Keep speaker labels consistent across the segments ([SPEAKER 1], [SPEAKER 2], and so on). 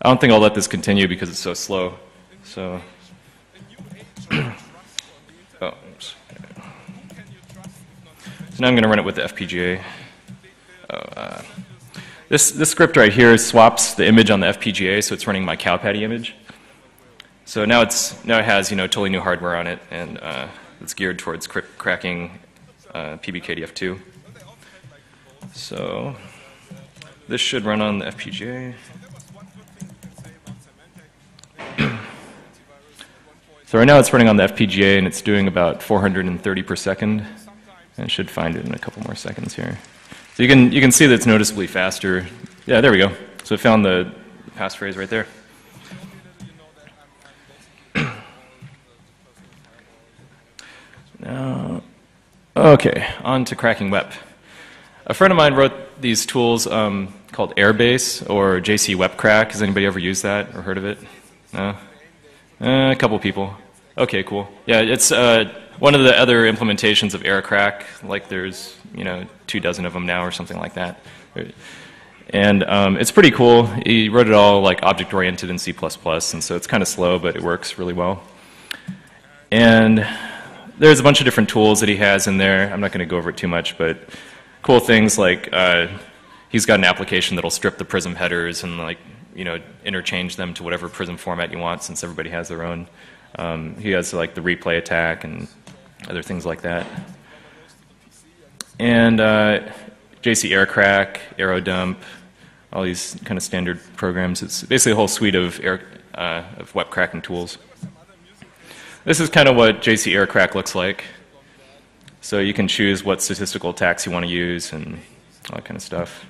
[SPEAKER 1] I don't think I'll let this continue because it's so slow. So, oh, oops. So now I'm going to run it with the FPGA. This script right here swaps the image on the FPGA, so it's running my CowPatty image. So now it has totally new hardware on it, and it's geared towards cracking PBKDF2. So this should run on the FPGA. So right now it's running on the FPGA and it's doing about 430 per second. And it should find it in a couple more seconds here. So you can see that it's noticeably faster. Yeah, there we go. So it found the passphrase right there. Now, okay, on to cracking WEP. A friend of mine wrote these tools called Airbase or JC WEP Crack. Has anybody ever used that or heard of it? No? A couple people. Okay, cool. Yeah, it's one of the other implementations of AirCrack. Like there's 24 of them now or something like that. And it's pretty cool. He wrote it all like object-oriented in C++, and so it's kind of slow, but it works really well. And there's a bunch of different tools that he has in there. I'm not going to go over it too much, but cool things like he's got an application that'll strip the Prism headers and interchange them to whatever Prism format you want, since everybody has their own. He has like the replay attack and other things like that. And JC AirCrack, AeroDump, all these kind of standard programs. It's basically a whole suite of WEP cracking tools. This is kind of what JC AirCrack looks like. So you can choose what statistical attacks you want to use and all that kind of stuff.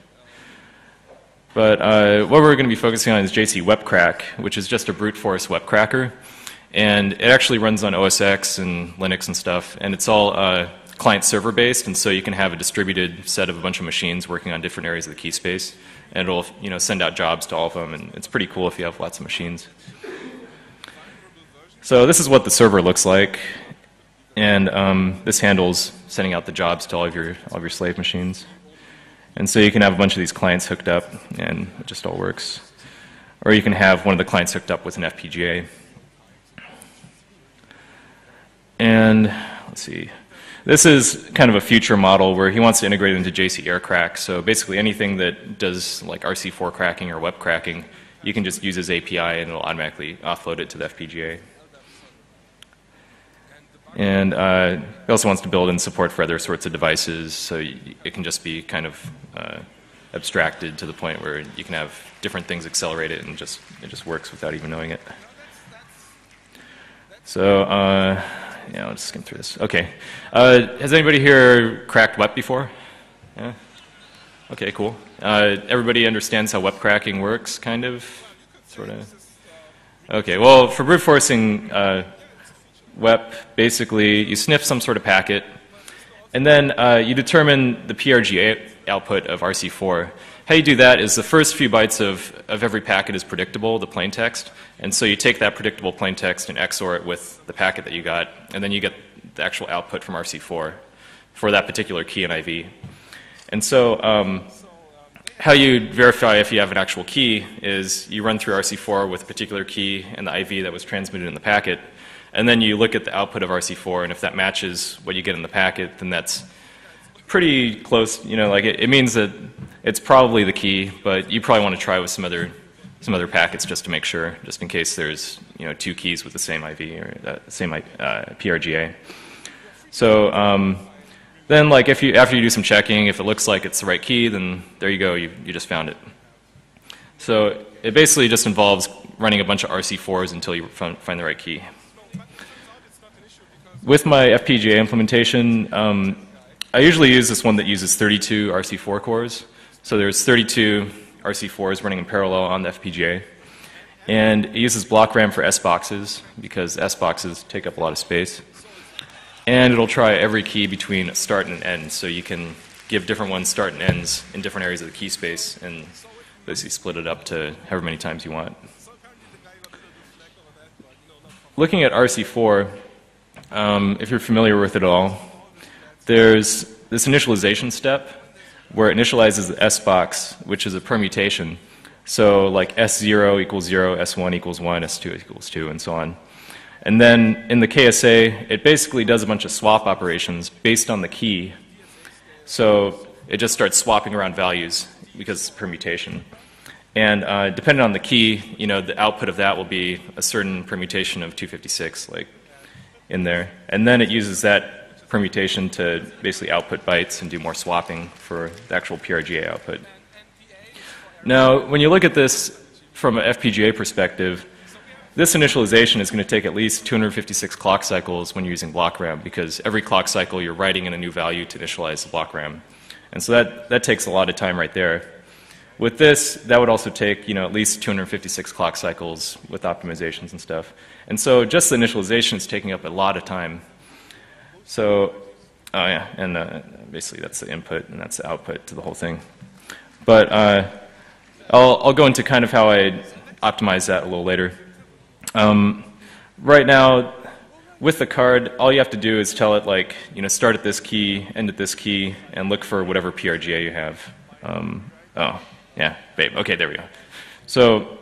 [SPEAKER 1] But what we're going to be focusing on is JC WEP Crack, which is just a brute force WEP cracker. And it actually runs on OS X and Linux and stuff. And it's all client-server based, and so you can have a distributed set of a bunch of machines working on different areas of the key space. And it'll send out jobs to all of them, and it's pretty cool if you have lots of machines. So this is what the server looks like. And this handles sending out the jobs to all of your slave machines. And so you can have a bunch of these clients hooked up, and it just all works. Or you can have one of the clients hooked up with an FPGA. And let's see. This is kind of a future model where he wants to integrate it into JC AirCrack. So basically anything that does like RC4 cracking or WEP cracking, you can just use his API and it'll automatically offload it to the FPGA. And he also wants to build in support for other sorts of devices, so it can just be kind of abstracted to the point where you can have different things accelerate it, and it just works without even knowing it. So yeah, I'll just skim through this. Okay, has anybody here cracked WEP before? Yeah. Okay, cool. Everybody understands how WEP cracking works, kind of, sort of. Okay, well, for brute forcing WEP, basically, you sniff some sort of packet, and then you determine the PRGA output of RC4. How you do that is the first few bytes of every packet is predictable, the plain text, and so you take that predictable plain text and XOR it with the packet that you got, and then you get the actual output from RC4 for that particular key in IV. And so how you verify if you have an actual key is you run through RC4 with a particular key and the IV that was transmitted in the packet, and then you look at the output of RC4, and if that matches what you get in the packet, then that's pretty close. Like it means that it's probably the key, but you probably want to try with some other packets just to make sure, just in case there's two keys with the same IV or same PRGA. So then, like after you do some checking, if it looks like it's the right key, then there you go, you just found it. So it basically just involves running a bunch of RC4s until you find the right key. With my FPGA implementation, I usually use this one that uses 32 RC4 cores. So there's 32 RC4s running in parallel on the FPGA. And it uses block RAM for S boxes because S boxes take up a lot of space. And it'll try every key between start and end. So you can give different ones start and ends in different areas of the key space and basically split it up to however many times you want. Looking at RC4, if you're familiar with it all, there's this initialization step where it initializes the S box, which is a permutation. So like S0 equals 0, S1 equals 1, S2 equals 2, and so on. And then in the KSA, it basically does a bunch of swap operations based on the key. So it just starts swapping around values because it's permutation. And depending on the key, you know, the output of that will be a certain permutation of 256, like in there. And then it uses that permutation to basically output bytes and do more swapping for the actual PRGA output. Now, when you look at this from an FPGA perspective, this initialization is going to take at least 256 clock cycles when you're using block RAM, because every clock cycle you're writing in a new value to initialize the block RAM. And so that takes a lot of time right there. With this, that would also take, you know, at least 256 clock cycles with optimizations and stuff. And so just the initialization is taking up a lot of time. So, oh yeah, and basically that's the input and that's the output to the whole thing. But I'll go into kind of how I optimize that a little later. Right now, with the card, all you have to do is tell it, like, you know, start at this key, end at this key, and look for whatever PRGA you have. Oh, yeah, babe. Okay, there we go. So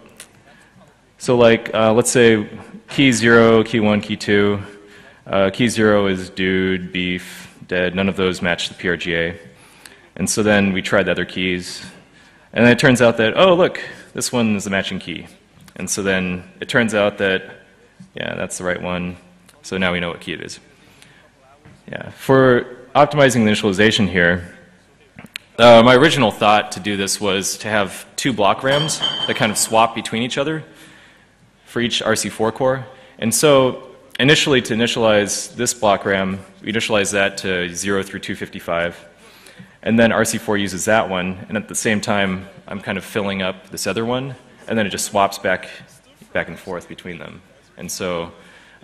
[SPEAKER 1] like, let's say key 0, key 1, key 2. Key 0 is dude, beef, dead. None of those match the PRGA. And so then we tried the other keys. And then it turns out that, oh, look, this one is the matching key. And so then it turns out that, yeah, that's the right one. So now we know what key it is. Yeah. For optimizing the initialization here, my original thought to do this was to have two block RAMs that kind of swap between each other for each RC4 core. And so initially, to initialize this block RAM, we initialize that to 0 through 255. And then RC4 uses that one, and at the same time, I'm kind of filling up this other one, and then it just swaps back and forth between them. And so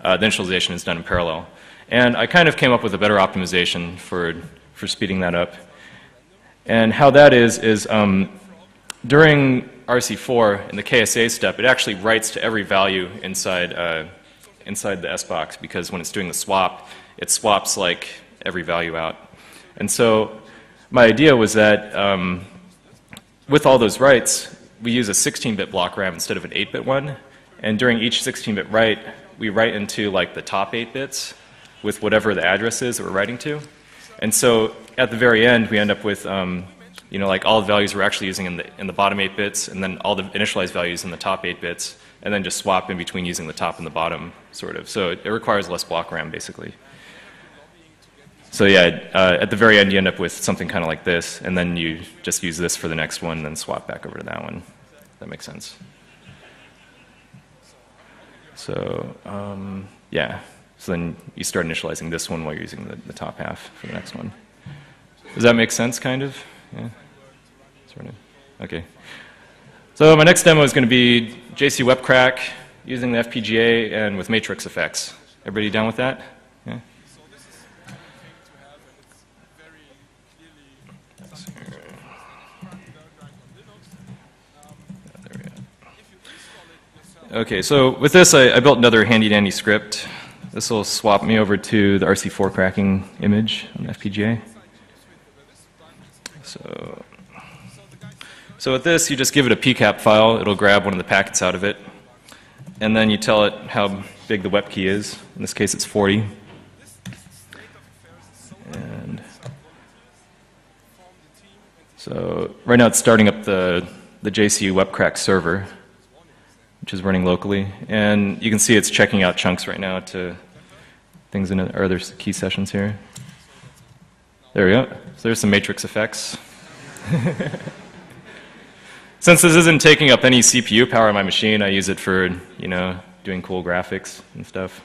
[SPEAKER 1] the initialization is done in parallel. And I kind of came up with a better optimization for speeding that up. And how that is during RC4, in the KSA step, it actually writes to every value inside the S box, because when it's doing the swap, it swaps like every value out. And so my idea was that with all those writes, we use a 16-bit block RAM instead of an 8-bit one. And during each 16-bit write, we write into like the top 8 bits with whatever the address is that we're writing to. And so at the very end, we end up with you know, like all the values we're actually using in the bottom 8 bits, and then all the initialized values in the top 8 bits, and then just swap in between using the top and the bottom, sort of. So it requires less block RAM, basically. So yeah, at the very end, you end up with something kind of like this, and then you just use this for the next one, and then swap back over to that one. If that makes sense. So yeah, so then you start initializing this one while you're using the top half for the next one. Does that make sense, kind of? Yeah? Sort of. Okay. So my next demo is going to be JC WebCrack using the FPGA and with matrix effects. Everybody down with that? Yeah? Okay, so with this, I built another handy-dandy script. This will swap me over to the RC4 cracking image on the FPGA. So with this, you just give it a PCAP file. It'll grab one of the packets out of it. And then you tell it how big the WEP key is. In this case, it's 40. And so right now, it's starting up the JC WebCrack server, which is running locally. And you can see it's checking out chunks right now to things in our other key sessions here. There we go. So there's some matrix effects. Since this isn't taking up any CPU power on my machine, I use it for, you know, doing cool graphics and stuff.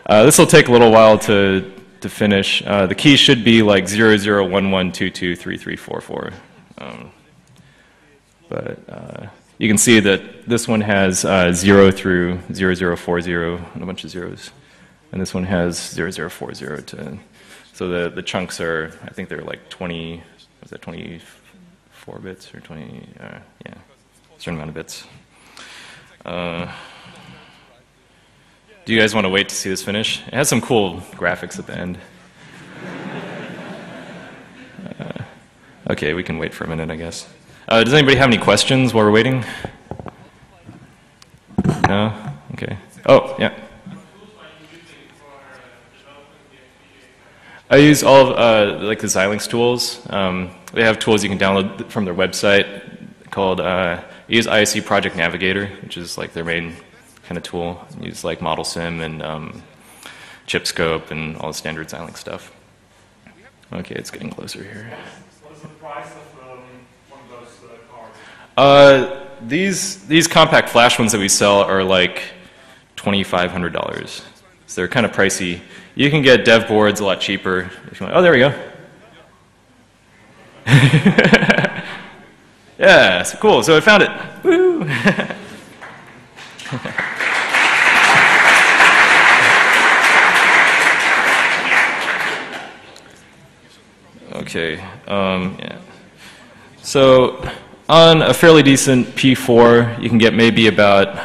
[SPEAKER 1] This will take a little while to finish. The key should be like 0011223344. But you can see that this one has 0 through 0040 and a bunch of zeros. And this one has 0040 to... So the chunks are, I think they're like 20, was that 24 bits or 20, yeah, a certain amount of bits. Do you guys want to wait to see this finish? It has some cool graphics at the end. Okay, we can wait for a minute, I guess. Does anybody have any questions while we're waiting? No? Okay. Oh, yeah. I use all of like the Xilinx tools. They have tools you can download from their website called, I use ISE Project Navigator, which is like their main kind of tool. I use like ModelSim and ChipScope and all the standard Xilinx stuff. Okay, it's getting closer here.
[SPEAKER 2] What is the price of one of those cards?
[SPEAKER 1] These compact flash ones that we sell are like $2,500. So they're kind of pricey. You can get dev boards a lot cheaper if you want. Oh, there we go. Yeah, so cool. So I found it. Woo! Okay. Yeah. So on a fairly decent P4, you can get maybe about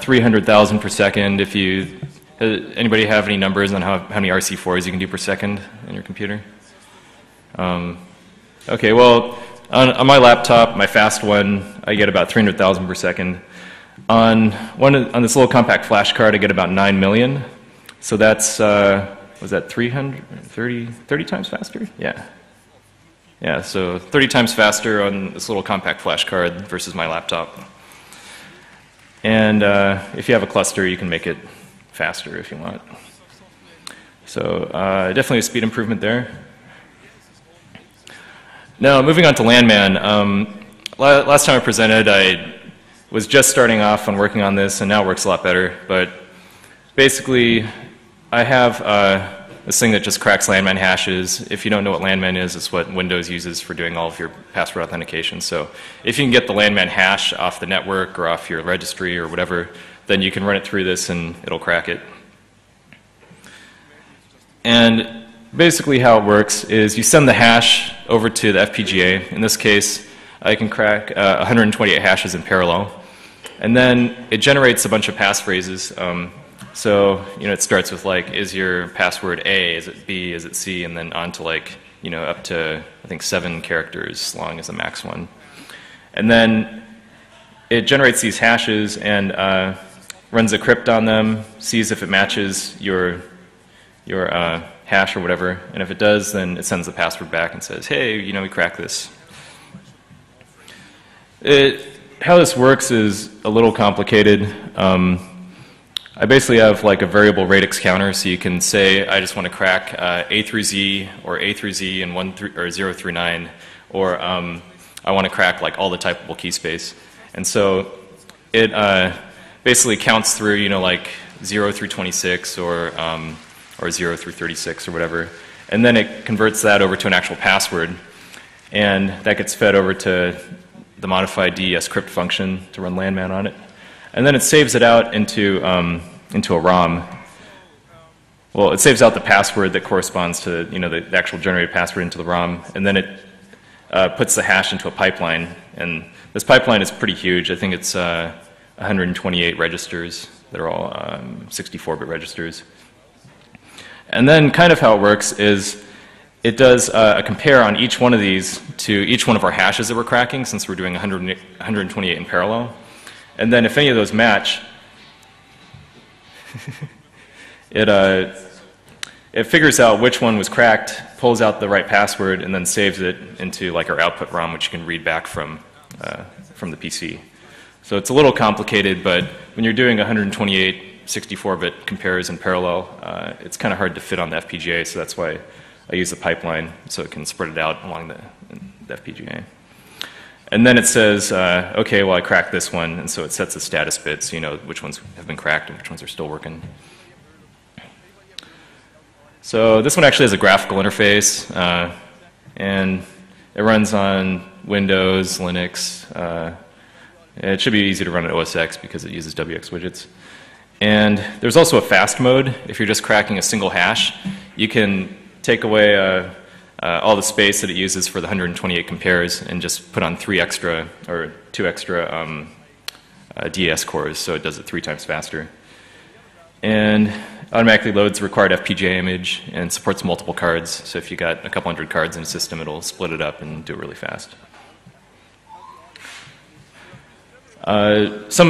[SPEAKER 1] 300,000 per second. If you anybody have any numbers on how many RC4s you can do per second in your computer? Okay. Well, on my laptop, my fast one, I get about 300,000 per second. On this little compact flash card, I get about 9 million. So that's was that 30 times faster? Yeah. Yeah, so 30 times faster on this little compact flash card versus my laptop. And if you have a cluster, you can make it faster if you want. So definitely a speed improvement there. Now, moving on to Landman. Last time I presented, I was just starting off on working on this, and now it works a lot better. But basically, I have this thing that just cracks Landman hashes. If you don't know what Landman is, it's what Windows uses for doing all of your password authentication. So if you can get the Landman hash off the network or off your registry or whatever, then you can run it through this and it'll crack it. And basically how it works is you send the hash over to the FPGA. In this case, I can crack 128 hashes in parallel. And then it generates a bunch of passphrases. So, it starts with like, is your password A, is it B, is it C, and then on to like, up to, I think 7 characters long is the max one. And then it generates these hashes and runs a crypt on them, sees if it matches your hash or whatever, and if it does, then it sends the password back and says, hey, we cracked this. How this works is a little complicated. I basically have like a variable radix counter, so you can say I just want to crack A through Z or A through Z and 0 through 9, or I want to crack like all the typable key space. And so it basically counts through like 0 through 26 or 0 through 36 or whatever, and then it converts that over to an actual password, and that gets fed over to the modified DES crypt function to run Landman on it. And then it saves it out into a ROM. Well, it saves out the password that corresponds to the actual generated password into the ROM, and then it puts the hash into a pipeline. And this pipeline is pretty huge. I think it's 128 registers that are all 64-bit registers. And then kind of how it works is it does a compare on each one of these to each one of our hashes that we're cracking, since we're doing 128 in parallel. And then if any of those match, it figures out which one was cracked, pulls out the right password, and then saves it into like our output ROM, which you can read back from the PC. So it's a little complicated, but when you're doing 128 64-bit compares in parallel, it's kind of hard to fit on the FPGA, so that's why I use the pipeline so it can spread it out along the FPGA. And then it says, okay, well, I cracked this one, and so it sets the status bit so you know which ones have been cracked and which ones are still working. So this one actually has a graphical interface, and it runs on Windows, Linux. It should be easy to run on OS X because it uses WX widgets. And there's also a fast mode. If you're just cracking a single hash, you can take away all the space that it uses for the 128 compares and just put on 2 extra DES cores, so it does it 3 times faster. And automatically loads the required FPGA image and supports multiple cards. So if you got a couple hundred cards in a system, it'll split it up and do it really fast. Some